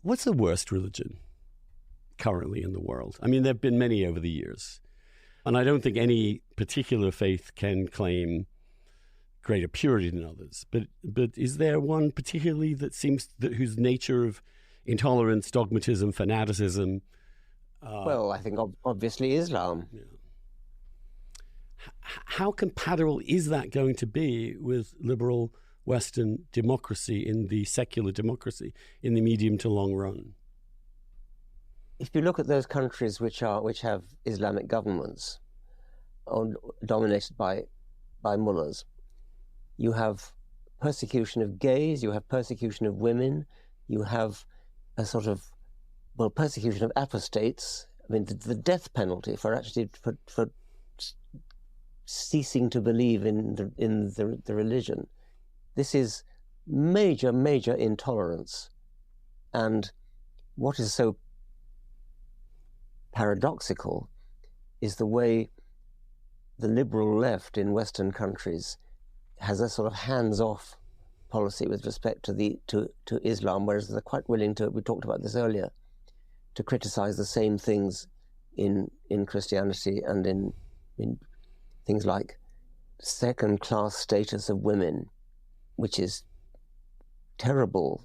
What's the worst religion currently in the world? I mean, there have been many over the years, and I don't think any particular faith can claim greater purity than others. But is there one particularly that whose nature of intolerance, dogmatism, fanaticism? Well, I think obviously Islam. Yeah. How compatible is that going to be with liberal Western democracy, in the secular democracy, in the medium to long run? If you look at those countries which have Islamic governments, dominated by mullahs, you have persecution of gays, you have persecution of women, you have a sort of, persecution of apostates. I mean, the death penalty for ceasing to believe in the religion. This is major intolerance. And what is so paradoxical is the way the liberal left in Western countries has a sort of hands-off policy with respect to Islam, whereas they're quite willing to, we talked about this earlier, to criticize the same things in Christianity and in things like second-class status of women, which is terrible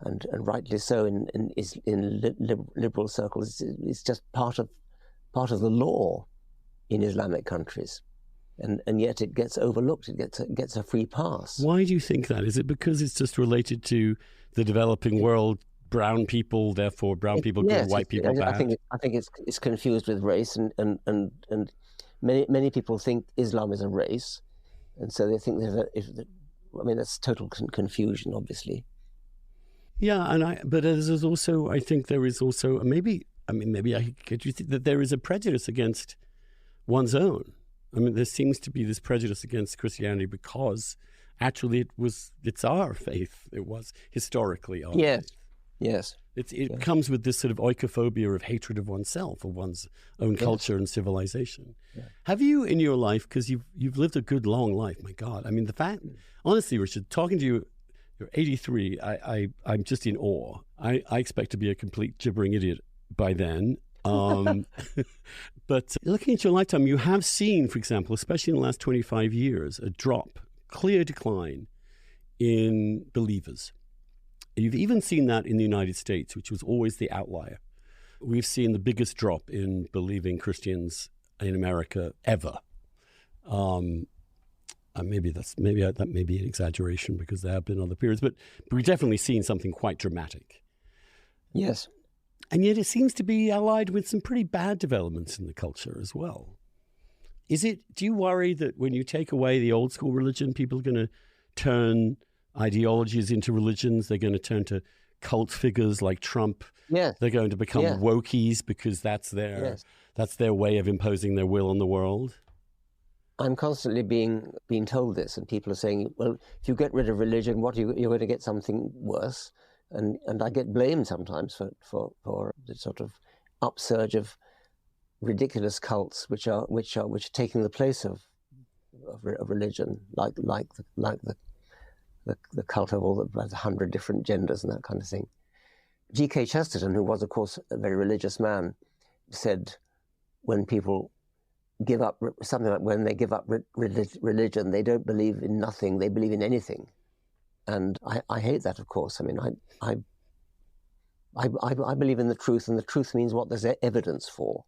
and rightly so in liberal circles. It's just part of the law in Islamic countries. And yet it gets overlooked. It gets a free pass. Why do you think that? Is it because it's just related to the developing world, brown people, therefore brown people good, white people bad? I think it's confused with race, and many people think Islam is a race, and so they think that's total confusion, obviously. Yeah, but there's also, I think there is also maybe I could you think that there is a prejudice against one's own. I mean, there seems to be this prejudice against Christianity because actually it's our faith. It was historically our faith. Yes. It comes with this sort of oikophobia of hatred of oneself, of one's own culture and civilization. Yeah. Have you in your life, because you've lived a good long life, my God. I mean, the fact, honestly, Richard, talking to you, you're 83, I'm just in awe. I expect to be a complete gibbering idiot by then. But looking at your lifetime, you have seen, for example, especially in the last 25 years, a clear decline in believers. You've even seen that in the United States, which was always the outlier. We've seen the biggest drop in believing Christians in America ever. Maybe that may be an exaggeration because there have been other periods, but we've definitely seen something quite dramatic. Yes. And yet it seems to be allied with some pretty bad developments in the culture as well. Do you worry that when you take away the old school religion, people are going to turn ideologies into religions? They're going to turn to cult figures like Trump. Yes. They're going to become wokies because that's their way of imposing their will on the world. I'm constantly being told this, and people are saying, well, if you get rid of religion, you're going to get something worse. And I get blamed sometimes for the sort of upsurge of ridiculous cults which are taking the place of religion, like the cult of all the 100 different genders and that kind of thing. G.K. Chesterton, who was of course a very religious man, said when people give up something like when they give up religion, they don't believe in nothing; they believe in anything. And I hate that, of course. I mean, I believe in the truth, and the truth means what there's evidence for.